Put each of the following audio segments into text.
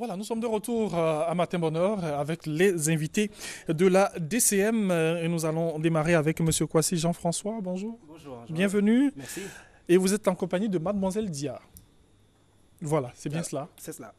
Voilà, nous sommes de retour à Matin Bonheur avec les invités de la DCM et nous allons démarrer avec M. Kwasi Jean-François. Bonjour. Bonjour. Bienvenue. Merci. Et vous êtes en compagnie de Mademoiselle Dia. Voilà, c'est bien cela. C'est cela.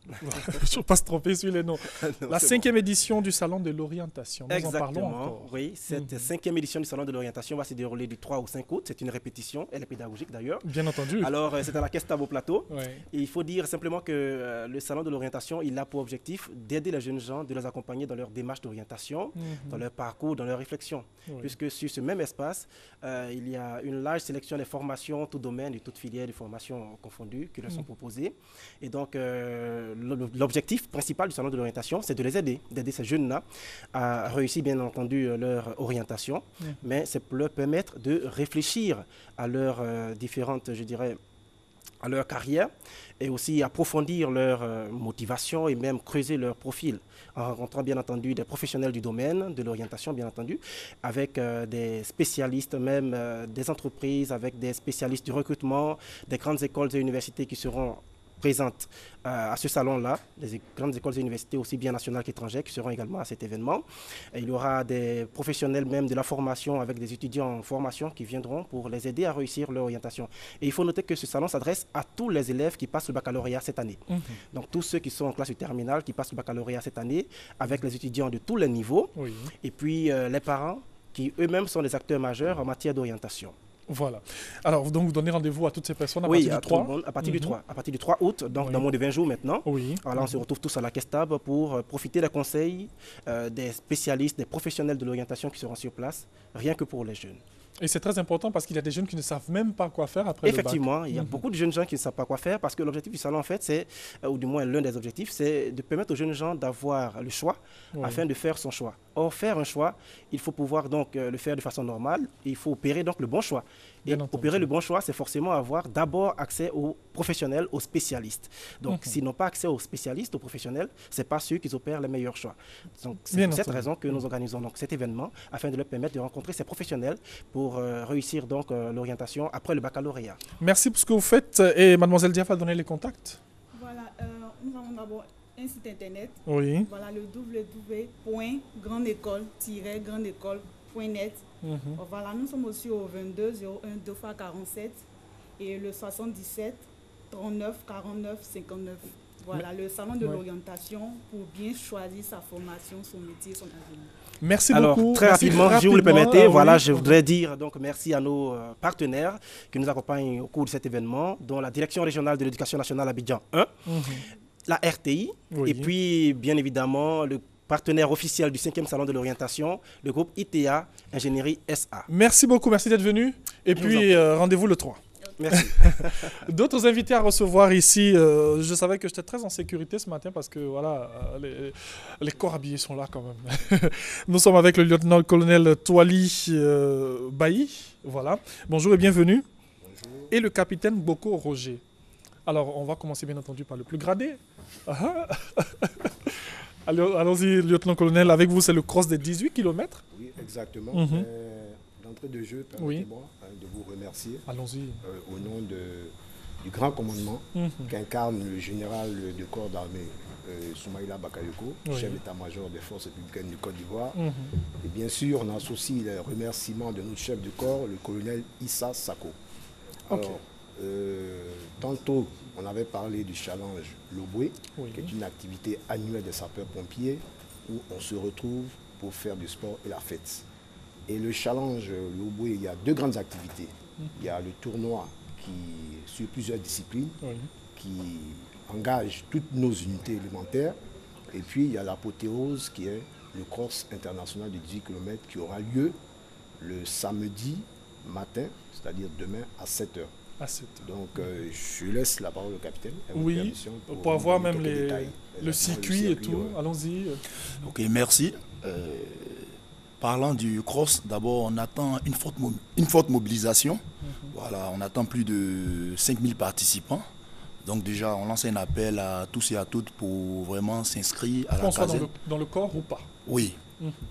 Je ne pas se tromper sur les noms. Non, La c'est 5e édition du Salon de l'Orientation. Nous Exactement. en parlons encore. Oui, cette 5e édition du Salon de l'Orientation va se dérouler du 3 au 5 août. C'est une répétition, elle est pédagogique d'ailleurs. Bien entendu. Alors, c'est à la Caisse Tabo Plateau. Ouais. Et il faut dire simplement que le Salon de l'Orientation, il a pour objectif d'aider les jeunes gens, de les accompagner dans leur démarche d'orientation, dans leur parcours, dans leur réflexion. Oui. Puisque sur ce même espace, il y a une large sélection des formations, tout domaine et toutes filières de formation confondues qui leur sont proposées. Et donc, l'objectif principal du Salon de l'Orientation, c'est de les aider, d'aider ces jeunes-là à réussir, bien entendu, leur orientation, mais c'est pour leur permettre de réfléchir à leurs différentes, je dirais, à leur carrière et aussi approfondir leur motivation et même creuser leur profil en rencontrant bien entendu des professionnels du domaine de l'orientation bien entendu avec des spécialistes même des entreprises avec des spécialistes du recrutement, des grandes écoles et universités qui seront présentes à ce salon-là, des grandes écoles et universités aussi bien nationales qu'étrangères qui seront également à cet événement. Et il y aura des professionnels même de la formation avec des étudiants en formation qui viendront pour les aider à réussir leur orientation. Et il faut noter que ce salon s'adresse à tous les élèves qui passent le baccalauréat cette année. Donc tous ceux qui sont en classe de terminale qui passent le baccalauréat cette année avec les étudiants de tous les niveaux et puis les parents qui eux-mêmes sont des acteurs majeurs en matière d'orientation. Voilà. Alors, donc, vous donnez rendez-vous à toutes ces personnes à Oui, partir du 3 à partir du 3. À partir du 3 août, donc dans moins de 20 jours maintenant. Oui. Alors, on se retrouve tous à la Caisse Tab pour profiter des conseils des spécialistes, des professionnels de l'orientation qui seront sur place, rien que pour les jeunes. Et c'est très important parce qu'il y a des jeunes qui ne savent même pas quoi faire après Effectivement, le bac. il y a beaucoup de jeunes gens qui ne savent pas quoi faire parce que l'objectif du salon, en fait, c'est, ou du moins l'un des objectifs, c'est de permettre aux jeunes gens d'avoir le choix afin de faire son choix. Or, faire un choix, il faut pouvoir donc le faire de façon normale et il faut opérer donc le bon choix. Et opérer le bon choix, c'est forcément avoir d'abord accès aux professionnels, aux spécialistes. Donc, s'ils n'ont pas accès aux spécialistes, aux professionnels, ce n'est pas ceux qui opèrent les meilleurs choix. Donc, c'est pour cette raison que nous organisons donc cet événement afin de leur permettre de rencontrer ces professionnels pour réussir donc l'orientation après le baccalauréat. Merci pour ce que vous faites. Et Mademoiselle Dia va donner les contacts. Voilà, nous avons d'abord un site internet. Oui. Voilà, le www.grandécole-grandécole.net. Voilà, nous sommes aussi au 22 01 2 fois 47 et le 77 39 49 59. Voilà, le salon de l'orientation pour bien choisir sa formation, son métier, son avenir. Merci Alors, beaucoup. très rapidement, si vous le permettez, voilà, je voudrais dire donc merci à nos partenaires qui nous accompagnent au cours de cet événement, dont la Direction régionale de l'éducation nationale Abidjan 1, la RTI, et puis bien évidemment le partenaire officiel du 5e salon de l'orientation, le groupe ITA Ingénierie SA. Merci beaucoup, merci d'être venu. Et puis rendez-vous le 3. Merci. D'autres invités à recevoir ici. Je savais que j'étais très en sécurité ce matin parce que voilà, les corps habillés sont là quand même. Nous sommes avec le lieutenant-colonel Touali Bailly. Voilà. Bonjour et bienvenue. Bonjour. Et le capitaine Boko Roger. Alors, on va commencer bien entendu par le plus gradé. Allons-y, lieutenant-colonel. Avec vous, c'est le cross des 18 km. Oui, exactement. D'entrée de jeu, permettez-moi de vous remercier. Allons-y. Au nom du grand commandement qu'incarne le général de corps d'armée Soumaïla Bakayoko, chef d'état-major des forces républicaines du Côte d'Ivoire. Et bien sûr, on associe les remerciements de notre chef de corps, le colonel Issa Sako. Alors, tantôt, on avait parlé du challenge Loboué, qui est une activité annuelle des sapeurs-pompiers où on se retrouve pour faire du sport et la fête. Et le challenge Loboué, il y a deux grandes activités. Il y a le tournoi qui, sur plusieurs disciplines, qui engage toutes nos unités élémentaires. Et puis, il y a l'apothéose qui est le cross international de 10 km qui aura lieu le samedi matin, c'est-à-dire demain à 7h. Donc, je laisse la parole au capitaine. Oui, pour avoir même le circuit et tout. Allons-y. Ok, merci. Parlant du cross, d'abord, on attend une forte mobilisation. Voilà, on attend plus de 5000 participants. Donc déjà, on lance un appel à tous et à toutes pour vraiment s'inscrire à la caserne. Dans le corps ou pas? Oui,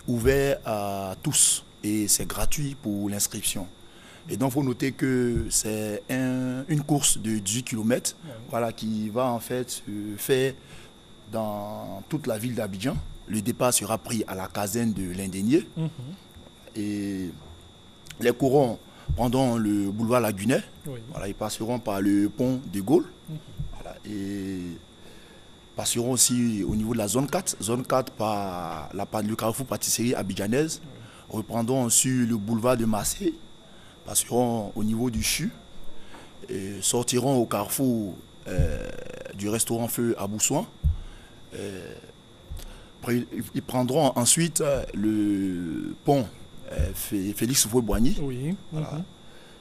ouvert à tous et c'est gratuit pour l'inscription. Et donc, il faut noter que c'est une course de 18 km voilà, qui va en fait faire dans toute la ville d'Abidjan. Le départ sera pris à la caserne de l'Indénié. Et les courants prendront le boulevard Lagunet. Voilà, ils passeront par le pont de Gaulle. Voilà, et passeront aussi au niveau de la zone 4. Zone 4 par le carrefour pâtisserie abidjanaise. Reprendront sur le boulevard de Marseille. Passeront au niveau du CHU. Et sortiront au carrefour du restaurant Feu à Boussoin. Ils prendront ensuite le pont Félix Houphouët-Boigny. Voilà.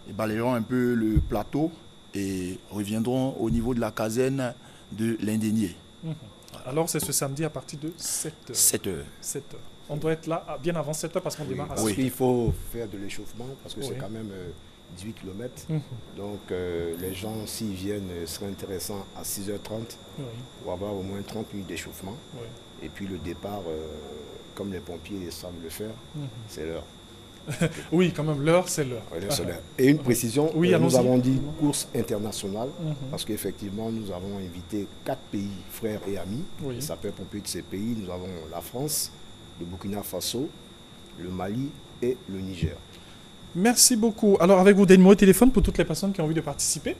Ils balayeront un peu le plateau et reviendront au niveau de la caserne de l'Indénié. Voilà. Alors c'est ce samedi à partir de 7h. 7h. On doit être là bien avant 7h parce qu'on démarre à 7h. Parce qu'il faut faire de l'échauffement parce que c'est quand même 18 km. Donc les gens, s'ils viennent, serait intéressant à 6h30 pour avoir au moins 30 minutes d'échauffement. Et puis le départ, comme les pompiers savent le faire, c'est l'heure. Oui, quand même, l'heure, c'est l'heure. Et une précision, nous avons dit course internationale, parce qu'effectivement, nous avons invité 4 pays, frères et amis, sapeurs-pompiers de ces pays. Nous avons la France, le Burkina Faso, le Mali et le Niger. Merci beaucoup. Alors, avec vous, des numéros de téléphone pour toutes les personnes qui ont envie de participer?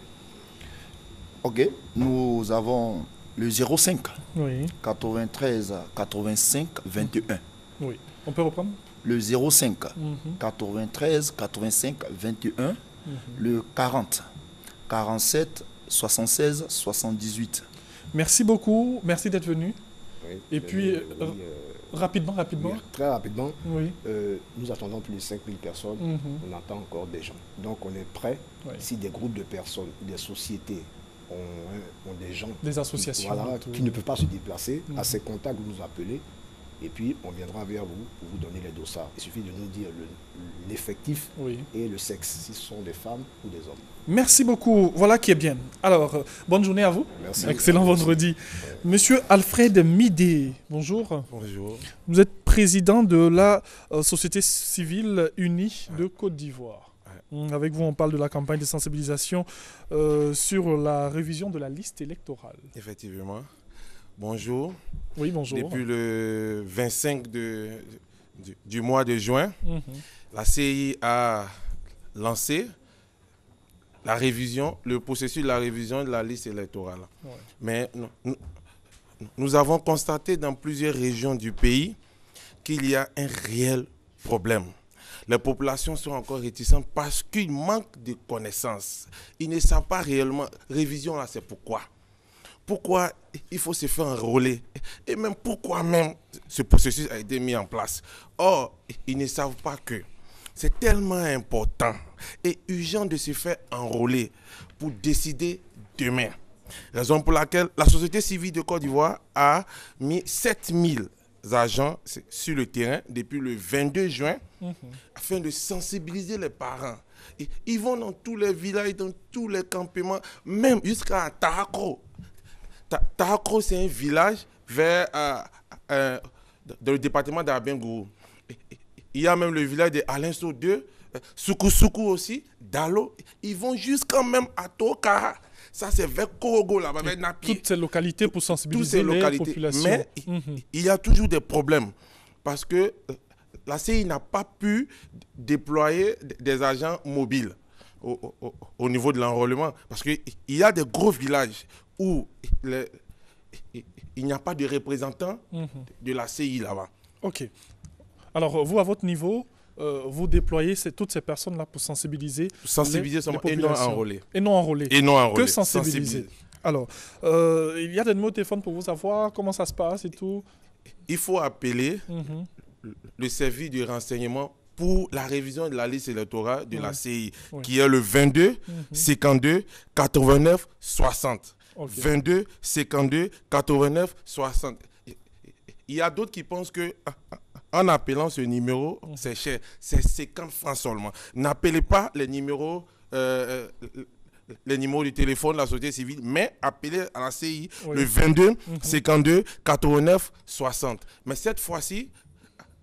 Ok, nous avons le 05 93 85 21. Oui, on peut reprendre? Le 05 93 85 21. Le 40 47 76 78. Merci beaucoup, merci d'être venu. Et puis, rapidement. Très rapidement, nous attendons plus de 5000 personnes, on attend encore des gens. Donc on est prêt, si des groupes de personnes, des sociétés ont des gens, des associations qui ne peuvent pas se déplacer, à ces contacts vous nous appelez et puis on viendra vers vous pour vous donner les dossards. Il suffit de nous dire l'effectif et le sexe, si ce sont des femmes ou des hommes. Merci beaucoup, voilà qui est bien. Alors, bonne journée à vous. Merci. Excellent vendredi. Monsieur Alfred Midé, bonjour. Bonjour. Vous êtes président de la Société civile unie de Côte d'Ivoire. Avec vous, on parle de la campagne de sensibilisation sur la révision de la liste électorale. Effectivement. Bonjour. Oui, bonjour. Depuis le 25 du mois de juin, la CI a lancé la révision, le processus de la révision de la liste électorale. Mais nous avons constaté dans plusieurs régions du pays qu'il y a un réel problème. Les populations sont encore réticentes parce qu'il manque de connaissances. Ils ne savent pas réellement. Révision, là, c'est pourquoi. Pourquoi il faut se faire enrôler. Et même pourquoi même ce processus a été mis en place. Or, ils ne savent pas que c'est tellement important et urgent de se faire enrôler pour décider demain. Raison pour laquelle la société civile de Côte d'Ivoire a mis 7000 agents sur le terrain depuis le 22 juin afin de sensibiliser les parents. Et ils vont dans tous les villages, dans tous les campements, même jusqu'à Tahakro. Tahakro, c'est un village vers dans le département d'Abengourou. Il y a même le village de Alenso 2, Soukou aussi, Dalo. Ils vont jusqu'à même à Tokara. Ça, c'est vers Korogo, là-bas, vers Napi. Toutes ces localités pour sensibiliser les populations. Mais il y a toujours des problèmes. Parce que la CI n'a pas pu déployer des agents mobiles au niveau de l'enrôlement. Parce qu'il y a des gros villages où il n'y a pas de représentants de la CI là-bas. Ok. Alors, vous, à votre niveau, vous déployez toutes ces personnes-là pour sensibiliser, les populations. Et non enrôler. Que sensibiliser. Alors, il y a des numéros de téléphone pour vous savoir comment ça se passe et tout. Il faut appeler le service de renseignement pour la révision de la liste électorale de la CI, qui est le 22 52 89 60. 22 52 89 60. Il y a d'autres qui pensent que en appelant ce numéro, c'est cher. C'est 50 francs seulement. N'appelez pas les numéros du téléphone de la société civile, mais appelez à la CI le 22 52 89 60. Mais cette fois-ci,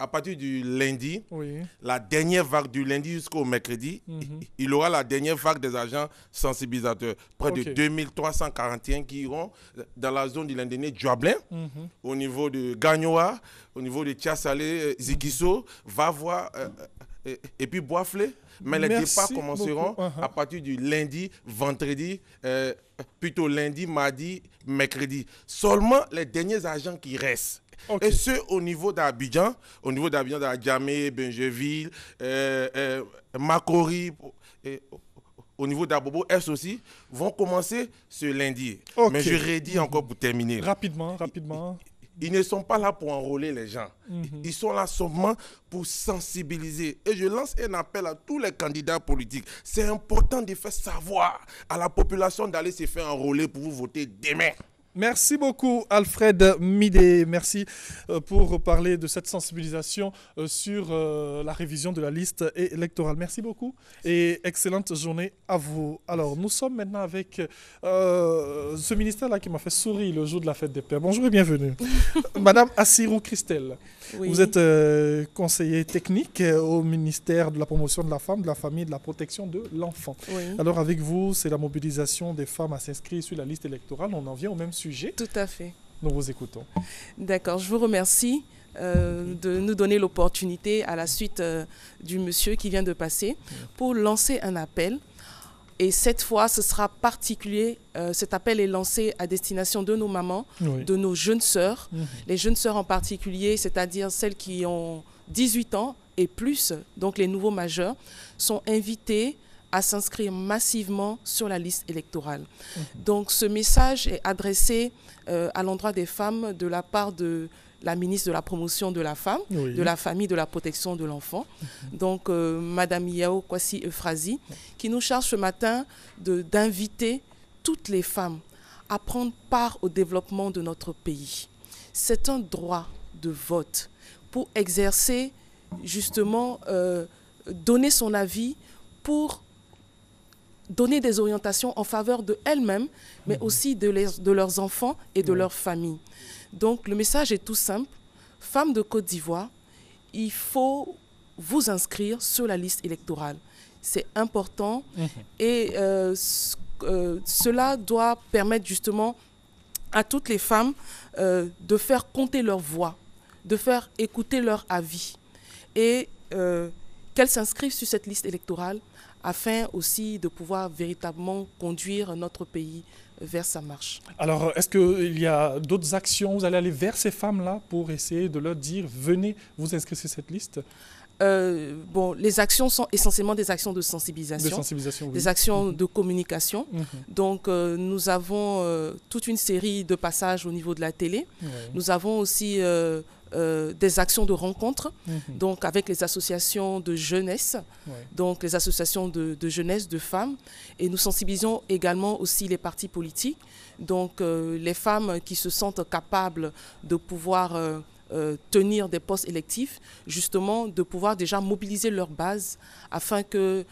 à partir du lundi, Oui. la dernière vague du lundi jusqu'au mercredi, il y aura la dernière vague des agents sensibilisateurs. Près de 2341 qui iront dans la zone du Landéné, Djuablin, au niveau de Gagnoa, au niveau de Tiasalé, Zikiso, Vavois et puis Boisflé. Mais les départs commenceront à partir du lundi, vendredi, plutôt lundi, mardi, mercredi. Seulement les derniers agents qui restent. Et ceux au niveau d'Abidjan, d'Adjamé, Benjeville, Makori, au niveau d'Abobo, Est aussi, vont commencer ce lundi. Mais je redis encore pour terminer. Rapidement. Ils ne sont pas là pour enrôler les gens. Ils sont là seulement pour sensibiliser. Et je lance un appel à tous les candidats politiques. C'est important de faire savoir à la population d'aller se faire enrôler pour vous voter demain. Merci beaucoup Alfred Midé, merci pour parler de cette sensibilisation sur la révision de la liste électorale. Merci beaucoup et excellente journée à vous. Alors nous sommes maintenant avec ce ministère-là qui m'a fait sourire le jour de la fête des pères. Bonjour et bienvenue. Madame Assirou Christelle, vous êtes conseiller technique au ministère de la promotion de la femme, de la famille et de la protection de l'enfant. Alors avec vous, c'est la mobilisation des femmes à s'inscrire sur la liste électorale. On en vient au même sujet. Tout à fait. Nous vous écoutons. D'accord, je vous remercie de nous donner l'opportunité à la suite du monsieur qui vient de passer pour lancer un appel. Et cette fois, ce sera particulier. Cet appel est lancé à destination de nos mamans, de nos jeunes sœurs. Les jeunes sœurs en particulier, c'est-à-dire celles qui ont 18 ans et plus, donc les nouveaux majeurs, sont invitées à s'inscrire massivement sur la liste électorale. Donc ce message est adressé à l'endroit des femmes de la part de la ministre de la promotion de la femme, de la famille, de la protection de l'enfant. Donc Madame Yao Kwasi Euphrasie, qui nous charge ce matin d'inviter toutes les femmes à prendre part au développement de notre pays. C'est un droit de vote pour exercer, justement, donner son avis pour donner des orientations en faveur de elles-mêmes, mais aussi de leurs enfants et de leurs familles. Donc le message est tout simple. Femmes de Côte d'Ivoire, il faut vous inscrire sur la liste électorale. C'est important et cela doit permettre justement à toutes les femmes de faire compter leur voix, de faire écouter leur avis et qu'elles s'inscrivent sur cette liste électorale afin aussi de pouvoir véritablement conduire notre pays vers sa marche. Alors, est-ce qu'il y a d'autres actions? Vous allez aller vers ces femmes-là pour essayer de leur dire « Venez vous inscrire sur cette liste » Bon, les actions sont essentiellement des actions de sensibilisation, des actions de communication. Donc, nous avons toute une série de passages au niveau de la télé. Nous avons aussi des actions de rencontres, donc avec les associations de jeunesse, donc les associations de jeunesse, de femmes. Et nous sensibilisons également aussi les partis politiques, donc les femmes qui se sentent capables de pouvoir tenir des postes électifs, justement de pouvoir déjà mobiliser leur base afin que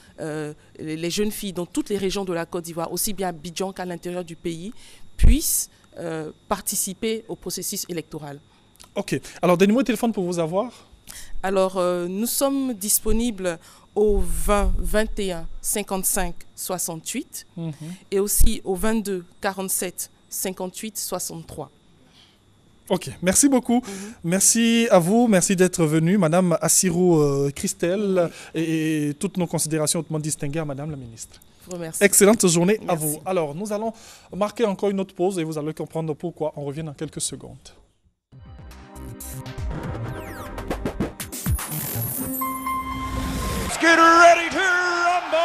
les jeunes filles dans toutes les régions de la Côte d'Ivoire, aussi bien à Abidjan qu'à l'intérieur du pays, puissent participer au processus électoral. Ok. Alors, donnez-moi le téléphone pour vous avoir. Alors, nous sommes disponibles au 20 21 55 68 et aussi au 22 47 58 63. Ok, merci beaucoup. Merci à vous, merci d'être venu, Madame Assirou Christelle, et toutes nos considérations hautement distinguées à Madame la Ministre. Je vous remercie. Excellente journée à vous. Alors, nous allons marquer encore une autre pause et vous allez comprendre pourquoi. On revient dans quelques secondes. Let's get ready to rumble!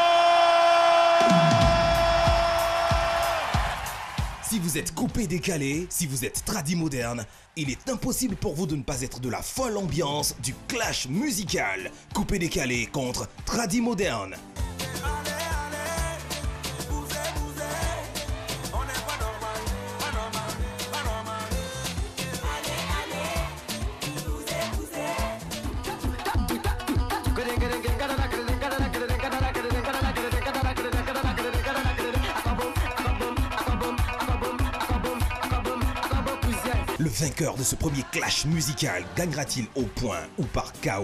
Si vous êtes coupé décalé, si vous êtes tradi moderne, il est impossible pour vous de ne pas être de la folle ambiance du clash musical. Coupé décalé contre tradi moderne. Le vainqueur de ce premier clash musical gagnera-t-il au point ou par KO?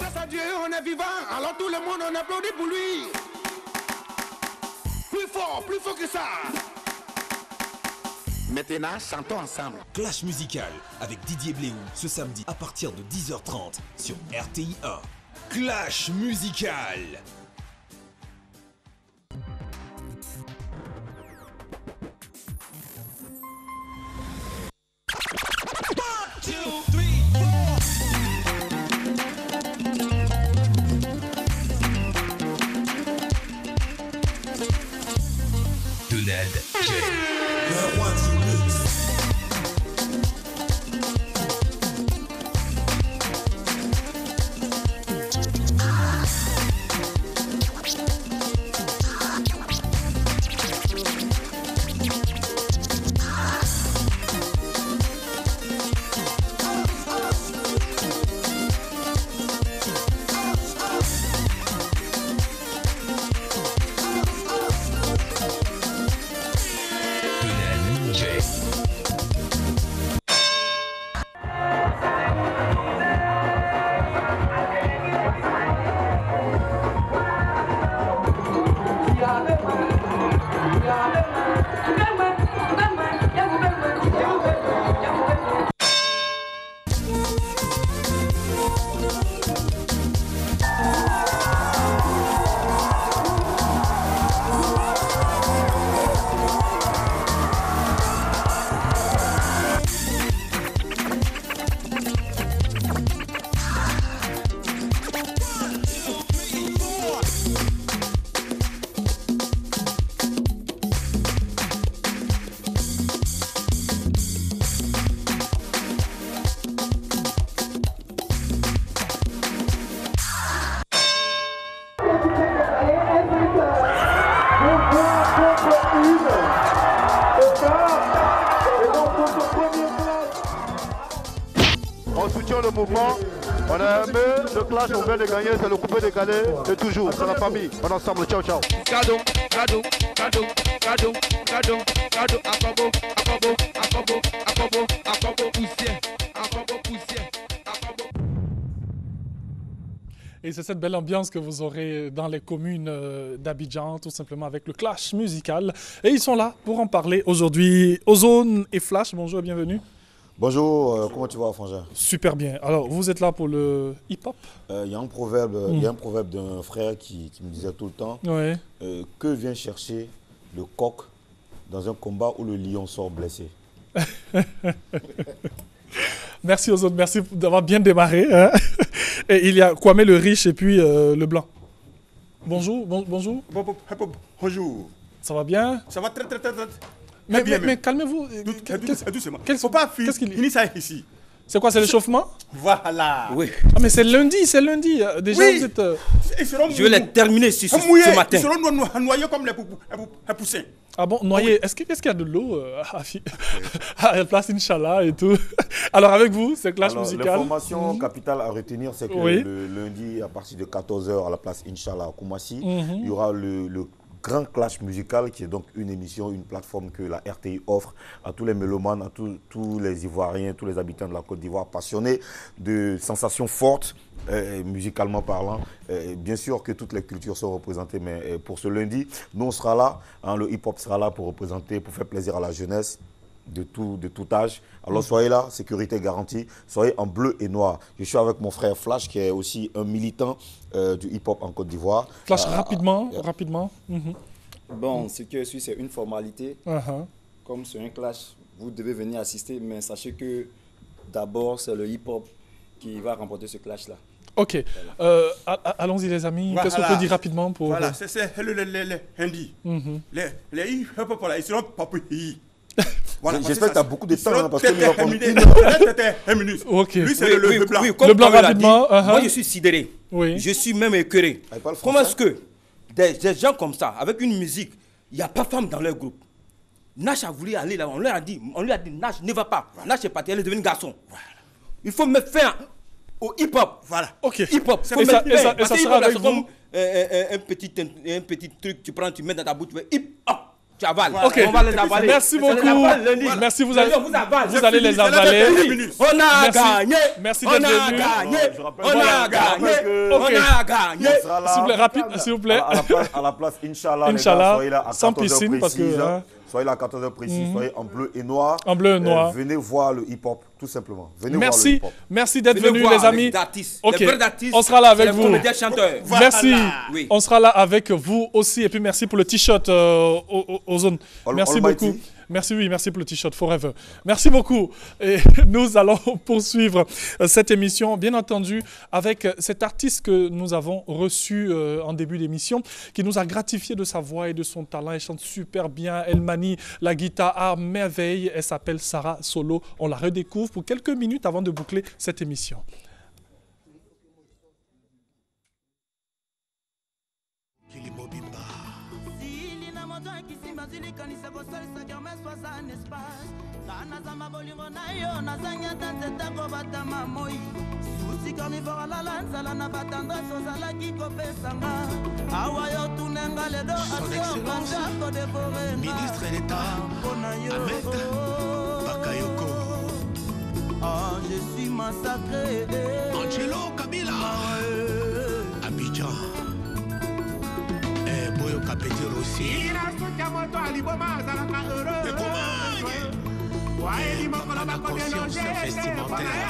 Grâce à Dieu, on est vivant, alors tout le monde on applaudit pour lui. Plus fort que ça. Maintenant, chantons ensemble. Clash musical avec Didier Bléou ce samedi à partir de 10h30 sur RTI 1. Clash musical. Le roi du mix. On soutient le mouvement, on a aimé le clash, on vient de gagner, c'est le coupé décalé et toujours, c'est la famille, on est ensemble, ciao ciao. Cadeau, cadeau, cadeau, cadeau, cadeau, cadeau, akabo, akabo, akabo, akabo, akabo, poussière, akabo, poussière, akabo. Et c'est cette belle ambiance que vous aurez dans les communes d'Abidjan, tout simplement avec le clash musical. Et ils sont là pour en parler aujourd'hui. Ozone et Flash, bonjour et bienvenue. Bonjour, comment tu vas, Frangin? Super bien. Alors, vous êtes là pour le hip-hop? Il y a un proverbe d'un frère qui me disait tout le temps, ouais. Que vient chercher le coq dans un combat où le lion sort blessé? Merci Ozone, merci d'avoir bien démarré. Hein. Et il y a Kwame le riche et puis le blanc. Bonjour, bonjour. Bonjour. Ça va bien? Ça va très. Mais calmez-vous. Doucement. Il ne faut pas finir ça ici. C'est quoi, c'est l'échauffement? Voilà. Oui. Ah mais c'est lundi. Déjà oui. Vous êtes... Je vais les terminer ce matin. Ils seront noyés comme les poussins. Ah bon, noyés. Est-ce qu'il y a de l'eau à la place Inch'Allah et tout? Alors avec vous, c'est Clash musical. L'information capitale à retenir, c'est que le lundi, à partir de 14h à la place Inch'Allah à Koumassi, il y aura le Grand Clash musical, qui est donc une émission, une plateforme que la RTI offre à tous les mélomanes, à tous les Ivoiriens, tous les habitants de la Côte d'Ivoire passionnés de sensations fortes, musicalement parlant. Bien sûr que toutes les cultures sont représentées, mais pour ce lundi, nous on sera là, hein, le hip-hop sera là pour représenter, pour faire plaisir à la jeunesse de tout âge. Alors soyez là, sécurité garantie, soyez en bleu et noir. Je suis avec mon frère Flash, qui est aussi un militant du hip-hop en Côte d'Ivoire. Flash, rapidement. Bon, ce que je suis, c'est une formalité. Comme c'est un clash, vous devez venir assister, mais sachez que d'abord, c'est le hip-hop qui va remporter ce clash-là. Ok. Allons-y les amis. Voilà. Qu'est-ce qu'on peut dire rapidement pour... Voilà, c'est les hindi. Les hip-hop, ils seront pas pays. Voilà, j'espère que tu as beaucoup de temps, hein, parce que nous avons une minute. Ok. Lui, c'est le blanc. Le blanc rapidement. Moi, je suis sidéré. Oui. Je suis même écœuré. Comment est-ce que des gens comme ça, avec une musique, il n'y a pas de femme dans leur groupe? Nash a voulu aller là, on lui a dit, Nash ne va pas. Nash est parti, elle est devenue garçon. Voilà. Il faut me faire au hip-hop. Voilà. Ok. Hip-hop. Et ça sera avec vous. Un petit truc, tu prends, tu mets dans ta bouche, tu fais hip-hop. Tu avales. Ok. On va les avaler. Merci beaucoup. Merci, vous allez les avaler. On a gagné. Merci d'être venu. On a gagné. On a gagné. S'il vous plaît, rapide, s'il vous plaît. À la place, Inch'Allah, Inch'Allah, les gars, soyez là à sans 14h piscine, parce que... soyez là à 14h précis, soyez en bleu et noir. En bleu et noir. Venez voir le hip-hop, tout simplement. Venez merci, voir le hip-hop. Merci d'être venus, les amis. Ok, on sera là avec vous. Merci. Oui. On sera là avec vous aussi. Et puis merci pour le t-shirt aux zones. Merci beaucoup. Merci, oui, merci pour le t-shirt Forever. Merci beaucoup. Et nous allons poursuivre cette émission, bien entendu, avec cet artiste que nous avons reçu en début d'émission, qui nous a gratifié de sa voix et de son talent. Elle chante super bien. Elle manie la guitare à merveille. Elle s'appelle Sarah Solo. On la redécouvre pour quelques minutes avant de boucler cette émission. Ministre d'État Ahmed Bakayoko. Ah, je suis massacré. Angelo Kabila. Abidjan. Boyo Kapeti Rossi. La conscience vestimentaire.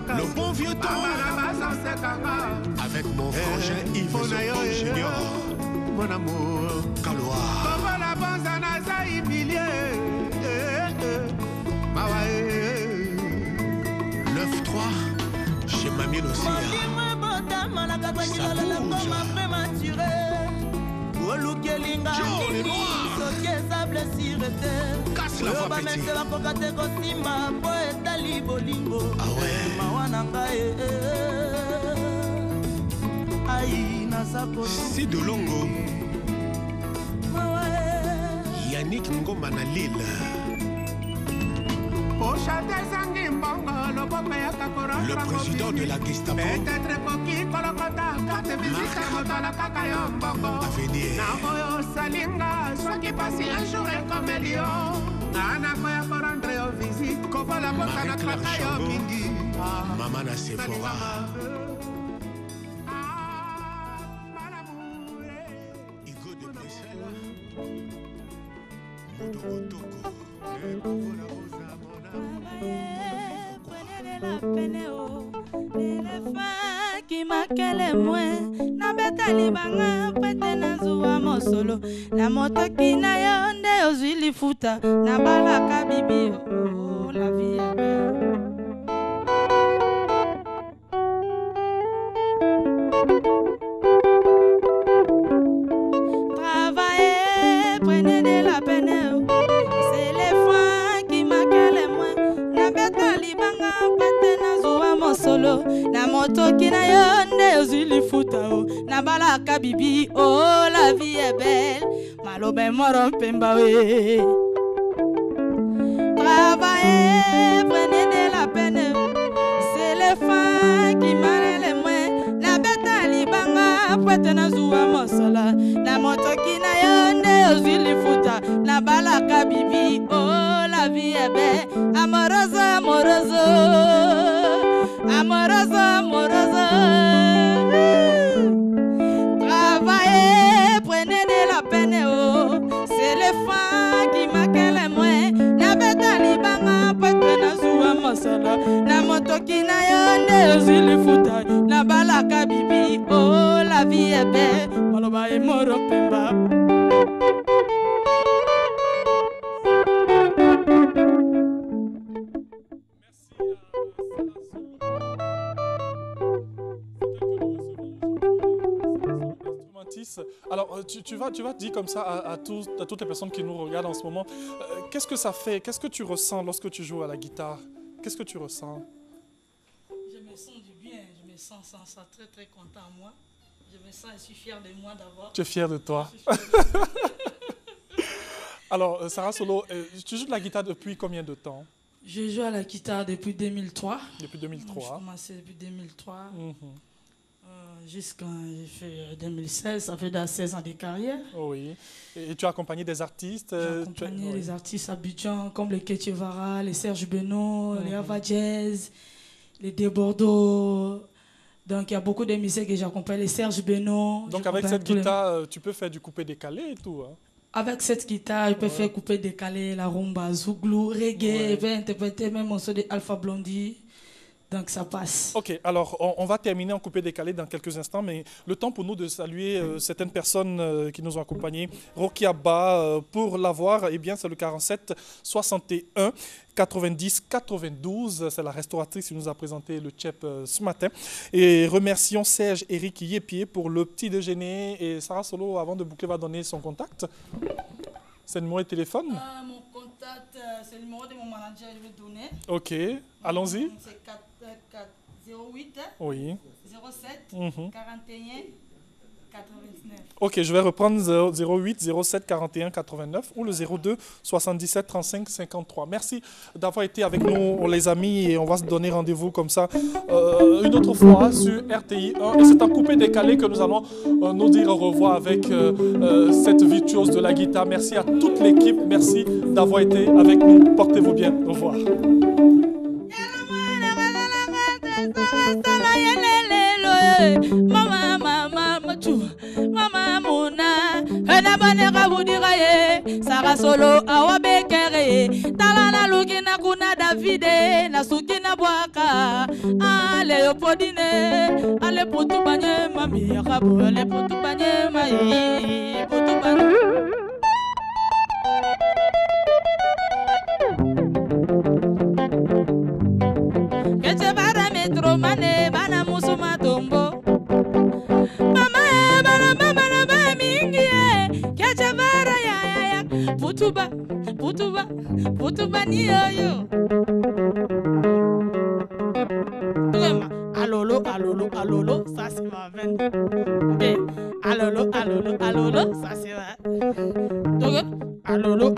Le bon vieux temps avec mon frangin Yves Zopo Junior. Mon amour Kaloa. 9-3 chez Mamie Lucia. Casse la voix petit. Ah ouais. C'est de Longo. Yannick Ngoma na Lille. Le président de la Gestapo. Maman na Sephora. Igo de Bruxelles. Moudou Togo. Qui m'a qu'elle moins na beta libanga pete na zuwa mosolo na moto kina yonde ozili futa na balaka bibi oh la vie est belle. Travaillez, prenez de la peine. C'est les fois qui m'a qu'elle moins na beta libanga pete na zuwa mosolo na moto kina yonde ozili futa oh na balaka bibi oh la vie est belle malobe moro pemba we. Travaillez, prenez de la peine. C'est les fins qui marrent les moins na beta libanga pete na zuwa mosolo na moto kina yonde ozili futa na balaka bibi oh la vie est belle amoroso amoroso amoroso amoroso. Travaillez, prenez de la peine oh c'est les fins qui marquent les moins na beta libanga pete na zuwa mosolo na moto kina yonde ozili futa na balaka bibi oh la vie est belle maloba e moro pemba. Alors, tu vas dire comme ça à toutes les personnes qui nous regardent en ce moment, qu'est-ce que ça fait? Qu'est-ce que tu ressens lorsque tu joues à la guitare? Qu'est-ce que tu ressens? Je me sens du bien, je me sens très très content moi. Je me sens, je suis fière de moi d'abord. Tu es fière de toi. Alors, Sarah Solo, tu joues de la guitare depuis combien de temps? Je joue à la guitare depuis 2003. Depuis 2003. J'ai commencé depuis 2003. Jusqu'en 2016, ça fait 16 ans de carrière. Oui. Et tu as accompagné des artistes? J'ai accompagné des artistes Abidjan comme les Ketchevara, les Serge Beno, les Ava Jazz, les Debordeaux. Donc il y a beaucoup de musiciens que j'accompagne, les Serge Beno. Donc avec cette guitare, tu peux faire du coupé-décalé et tout, hein? Avec cette guitare, je peux faire coupé-décalé, la rumba, zouglou, reggae, je peux interpréter même morceau de Alpha Blondie. Donc ça passe. Ok, alors on va terminer en coupé-décalé dans quelques instants, mais le temps pour nous de saluer certaines personnes qui nous ont accompagnés. Rocky Abba, pour l'avoir, eh bien c'est le 47 61 90 92. C'est la restauratrice qui nous a présenté le chep ce matin. Et remercions Serge Eric Yépier pour le petit déjeuner. Et Sarah Solo, avant de boucler, va donner son contact. C'est le numéro de téléphone? Mon contact, c'est le numéro de mon manager, je vais donner. Ok, allons-y. C'est 08 oui. 07 41 89. Ok, je vais reprendre 08 07 41 89 ou le 02 77 35 53. Merci d'avoir été avec nous, les amis, et on va se donner rendez-vous comme ça une autre fois sur RTI 1. Et c'est un coupé-décalé que nous allons nous dire au revoir avec cette virtuose de la guitare. Merci à toute l'équipe. Merci d'avoir été avec nous. Portez-vous bien. Au revoir. Mama mama matu mama muna ena banera budira ye Sarah Solo awabe kere talana lugina kuna Davide na sukina bwaka ale yopodine ale putu banye mami yakabu ale putu banye mai putu banye Keche bara metro mane bana musuma tombo Mama bana mama na mingi Keche bara ya putuba putuba ni yo Alolo ça c'est ma veine. Okay. Alolo ça c'est vrai. Donc alolo